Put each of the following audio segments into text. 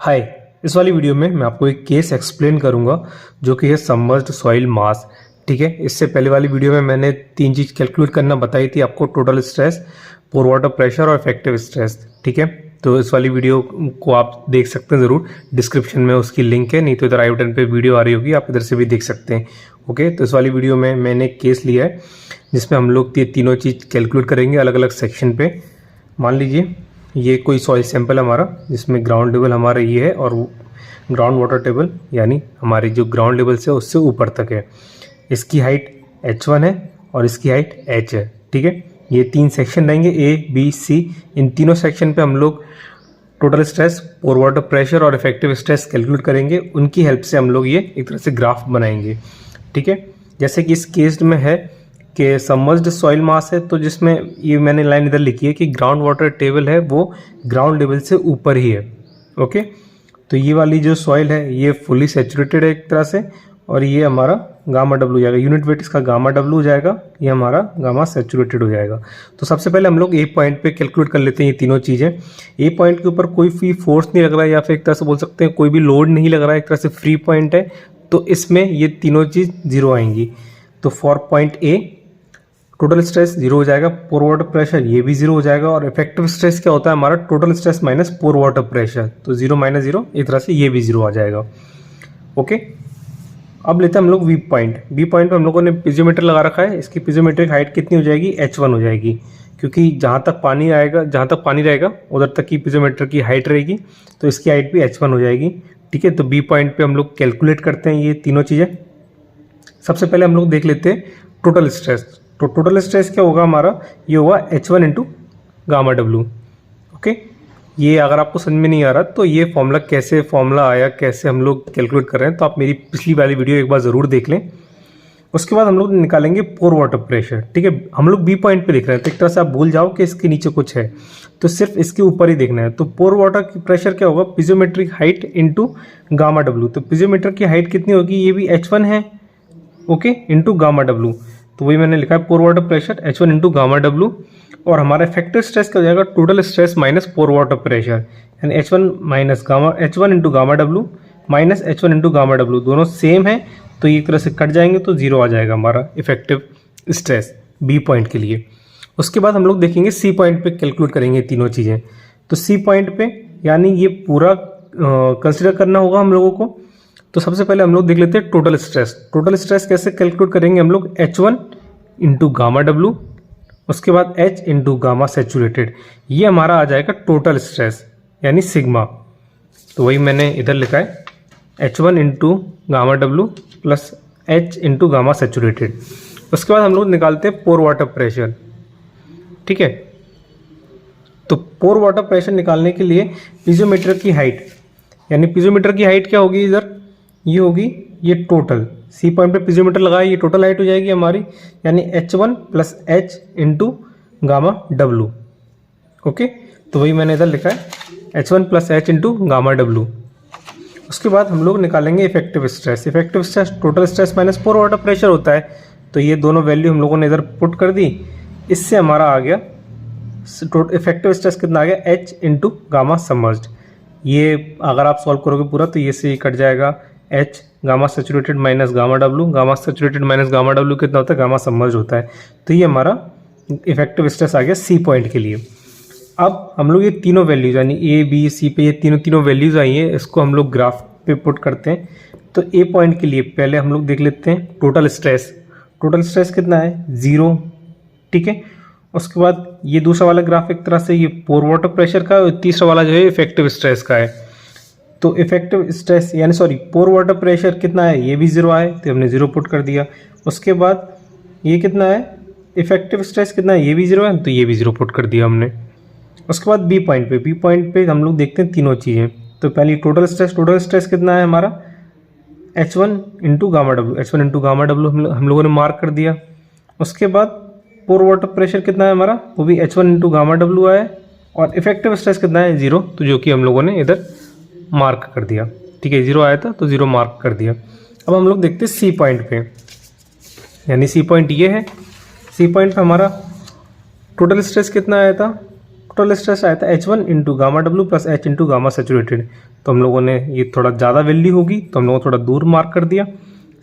हाय। इस वाली वीडियो में मैं आपको एक केस एक्सप्लेन करूंगा जो कि है सबमर्ज्ड सॉइल मास। ठीक है, इससे पहले वाली वीडियो में मैंने तीन चीज़ कैलकुलेट करना बताई थी आपको, total stress, pore water pressure और इफेक्टिव स्ट्रेस। ठीक है, तो इस वाली वीडियो को आप देख सकते हैं ज़रूर, डिस्क्रिप्शन में उसकी लिंक है, नहीं तो इधर आई बटन पे वीडियो आ रही होगी, आप इधर से भी देख सकते हैं। ओके, तो इस वाली वीडियो में मैंने एक केस लिया है जिसमें हम लोग तीनों चीज़ कैलकुलेट करेंगे अलग अलग सेक्शन पे। मान लीजिए ये कोई सॉइल सैंपल हमारा जिसमें ग्राउंड लेवल हमारा ये है और ग्राउंड वाटर टेबल यानी हमारी जो ग्राउंड लेवल से उससे ऊपर तक है। इसकी हाइट h1 है और इसकी हाइट h है। ठीक है, ये तीन सेक्शन रहेंगे A, B, C। इन तीनों सेक्शन पे हम लोग total stress, pore water pressure और इफेक्टिव स्ट्रेस कैलकुलेट करेंगे। उनकी हेल्प से हम लोग ये एक तरह से ग्राफ बनाएंगे। ठीक है, जैसे कि इस केस में है कि सबमर्ज्ड सॉइल मास है, तो जिसमें ये मैंने लाइन इधर लिखी है कि ग्राउंड वाटर टेबल है वो ग्राउंड लेवल से ऊपर ही है। ओके, तो ये वाली जो सॉइल है ये फुली सैचुरेटेड है एक तरह से, और ये हमारा गामा डब्ल्यू हो जाएगा, यूनिट वेट इसका गामा डब्ल्यू हो जाएगा, ये हमारा गामा सैचुरेटेड हो जाएगा। तो सबसे पहले हम लोग ए पॉइंट पे कैलकुलेट कर लेते हैं ये तीनों चीज़ें। ए पॉइंट के ऊपर कोई भी फोर्स नहीं लग रहा है, या फिर एक तरह से बोल सकते हैं कोई भी लोड नहीं लग रहा है, एक तरह से फ्री पॉइंट है, तो इसमें ये तीनों चीज़ जीरो आएंगी। तो for point A total stress zero हो जाएगा, पोर वाटर प्रेशर ये भी जीरो हो जाएगा, और इफेक्टिव स्ट्रेस क्या होता है हमारा, total stress minus pore water pressure, तो जीरो माइनस जीरो, एक तरह से ये भी जीरो आ जाएगा। ओके, अब लेते हैं हम लोग बी पॉइंट। बी पॉइंट पे हम लोगों ने पिज़ोमीटर लगा रखा है, इसकी पिज़ोमेट्रिक हाइट कितनी हो जाएगी, h1 हो जाएगी, क्योंकि जहाँ तक पानी आएगा, जहाँ तक पानी रहेगा उधर तक की पिज़ोमीटर की हाइट रहेगी, तो इसकी हाइट भी h1 हो जाएगी। ठीक है, तो बी पॉइंट पे हम लोग कैलकुलेट करते हैं ये तीनों चीज़ें। सबसे पहले हम लोग देख लेते हैं टोटल स्ट्रेस। तो टोटल स्ट्रेस क्या होगा हमारा, ये होगा h1 into gamma W. Okay, ये अगर आपको समझ में नहीं आ रहा तो ये फॉर्मूला कैसे फॉर्मूला आया, कैसे हम लोग कैलकुलेट कर रहे हैं, तो आप मेरी पिछली वाली वीडियो एक बार ज़रूर देख लें। उसके बाद हम लोग निकालेंगे पोर वाटर प्रेशर। ठीक है, हम लोग बी पॉइंट पे देख रहे हैं, तो एक तरह से आप भूल जाओ कि इसके नीचे कुछ है, तो सिर्फ इसके ऊपर ही देखना है। तो पोर वाटर की प्रेशर क्या होगा, पिज़ोमेट्रिक हाइट इंटू गामा डब्ल्यू। तो पिज़ोमीटर की हाइट कितनी होगी, ये भी h1 है, ओके, इंटू गामा डब्ल्यू। तो वही मैंने लिखा है pore water pressure h1 into gamma W, और हमारा इफेक्टिव स्ट्रेस क्या हो जाएगा, total stress minus pore water pressure, यानी h1 minus gamma, h1 into gamma W minus h1 into gamma W, दोनों सेम है तो एक तरह से कट जाएंगे, तो जीरो आ जाएगा हमारा इफेक्टिव स्ट्रेस बी पॉइंट के लिए। उसके बाद हम लोग देखेंगे सी पॉइंट पे कैलकुलेट करेंगे तीनों चीज़ें। तो सी पॉइंट पे यानी ये पूरा कंसिडर करना होगा हम लोगों को। तो सबसे पहले हम लोग देख लेते हैं टोटल स्ट्रेस। टोटल स्ट्रेस कैसे कैलकुलेट करेंगे हम लोग, h1 इंटू गामा डब्ल्यू, उसके बाद h इंटू गामा सैचुरेटेड, ये हमारा आ जाएगा टोटल स्ट्रेस यानी सिग्मा। तो वही मैंने इधर लिखा है h1 into gamma W plus h into gamma saturated. उसके बाद हम लोग निकालते हैं पोर वाटर प्रेशर। ठीक है, तो पोर वाटर प्रेशर निकालने के लिए पिज़ोमीटर की हाइट, यानी पिज़ोमीटर की हाइट क्या होगी, इधर ये होगी, ये टोटल सी पॉइंट पे पिज़ोमीटर लगाया, ये टोटल हाइट हो जाएगी हमारी, यानी h1 plus h into gamma W. Okay, तो वही मैंने इधर लिखा है h1 plus h into gamma W. उसके बाद हम लोग निकालेंगे effective stress. Effective stress total stress minus pore water pressure होता है, तो ये दोनों वैल्यू हम लोगों ने इधर पुट कर दी। इससे हमारा आ गया इफेक्टिव स्ट्रेस कितना आ गया, h इंटू गामा सबमर्ज्ड। ये अगर आप सॉल्व करोगे पूरा तो ये से कट जाएगा, h gamma saturated minus gamma W, gamma saturated minus gamma W कितना होता है, गामा सबमर्ज होता है। तो ये हमारा इफेक्टिव स्ट्रेस आ गया सी पॉइंट के लिए। अब हम लोग ये तीनों वैल्यूज यानी ए बी सी पे ये तीनों वैल्यूज आई हैं, इसको हम लोग ग्राफ पे पुट करते हैं। तो ए पॉइंट के लिए पहले हम लोग देख लेते हैं टोटल स्ट्रेस। टोटल स्ट्रेस कितना है, जीरो। ठीक है, उसके बाद ये दूसरा वाला ग्राफ एक तरह से ये पोर वाटर प्रेशर का, और तीसरा वाला जो है इफेक्टिव स्ट्रेस का है। तो इफेक्टिव स्ट्रेस यानी सॉरी पोर वाटर प्रेशर कितना है, ये भी जीरो आए, तो हमने जीरो पुट कर दिया। उसके बाद ये कितना है, इफेक्टिव स्ट्रेस कितना है, ये भी जीरो है, तो ये भी जीरो पुट कर दिया हमने। उसके बाद बी पॉइंट पे हम लोग देखते हैं तीनों चीज़ें। तो पहले टोटल स्ट्रेस कितना है हमारा, h1 into gamma W, h1 into gamma W हम लोगों ने मार्क कर दिया। उसके बाद पोर वाटर प्रेशर कितना है हमारा, वो भी h1 इंटू गामा डब्ल्यू आया, और इफेक्टिव स्ट्रेस कितना है, जीरो, तो जो कि हम लोगों ने इधर मार्क कर दिया। ठीक है, जीरो आया था तो जीरो मार्क कर दिया। अब हम लोग देखते हैं सी पॉइंट पे, यानी सी पॉइंट ये है। सी पॉइंट पे हमारा टोटल स्ट्रेस कितना आया था, टोटल स्ट्रेस आया था H1 into gamma W plus H into gamma saturated. तो हम लोगों ने ये थोड़ा ज़्यादा वैल्यू होगी तो हम लोगों ने थोड़ा दूर मार्क कर दिया।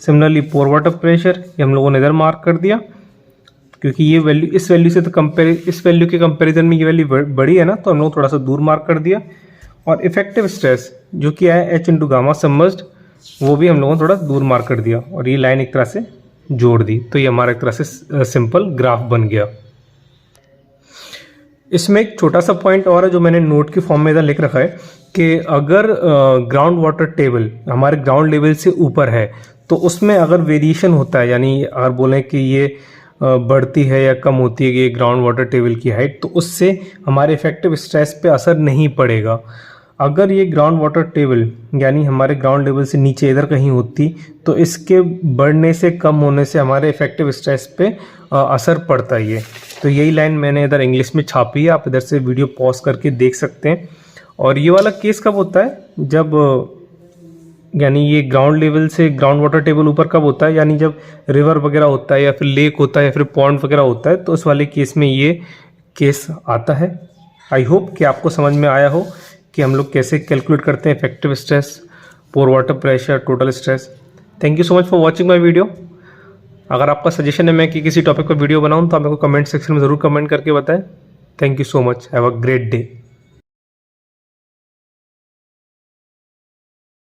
सिमिलरली पोर वाटर प्रेशर ये हम लोगों ने इधर मार्क कर दिया, क्योंकि ये वैल्यू इस वैल्यू से तो इस वैल्यू के कंपैरिजन में ये वैल्यू बड़ी है ना, तो हम लोग थोड़ा सा दूर मार्क कर दिया। और इफेक्टिव स्ट्रेस जो कि है H इंटू गामा सबमर्ज्ड, वो भी हम लोगों ने थोड़ा दूर मार्क कर दिया और ये लाइन एक तरह से जोड़ दी। तो ये हमारा एक तरह से सिंपल ग्राफ बन गया। इसमें एक छोटा सा पॉइंट और है जो मैंने नोट के फॉर्म में इधर लिख रखा है कि अगर ग्राउंड वाटर टेबल हमारे ग्राउंड लेवल से ऊपर है तो उसमें अगर वेरिएशन होता है, यानी अगर बोलें कि ये बढ़ती है या कम होती है ये ग्राउंड वाटर टेबल की हाइट, तो उससे हमारे इफेक्टिव स्ट्रेस पे असर नहीं पड़ेगा। अगर ये ग्राउंड वाटर टेबल यानी हमारे ग्राउंड लेवल से नीचे इधर कहीं होती तो इसके बढ़ने से कम होने से हमारे इफेक्टिव स्ट्रेस पे असर पड़ता है। तो यही लाइन मैंने इधर इंग्लिश में छापी है, आप इधर से वीडियो पॉज करके देख सकते हैं। और ये वाला केस कब होता है, जब यानी ये ग्राउंड लेवल से ग्राउंड वाटर टेबल ऊपर कब होता है, यानी जब रिवर वगैरह होता है या फिर लेक होता है या फिर पॉन्ड वगैरह होता है, तो उस वाले केस में ये केस आता है। आई होप कि आपको समझ में आया हो कि हम लोग कैसे कैलकुलेट करते हैं effective stress, pore water pressure, total stress. Thank you so much for watching my video. अगर आपका सजेशन है मैं कि किसी टॉपिक पर वीडियो बनाऊं तो आप मेरे को कमेंट सेक्शन में ज़रूर कमेंट करके बताएं। Thank you so much, have a great day.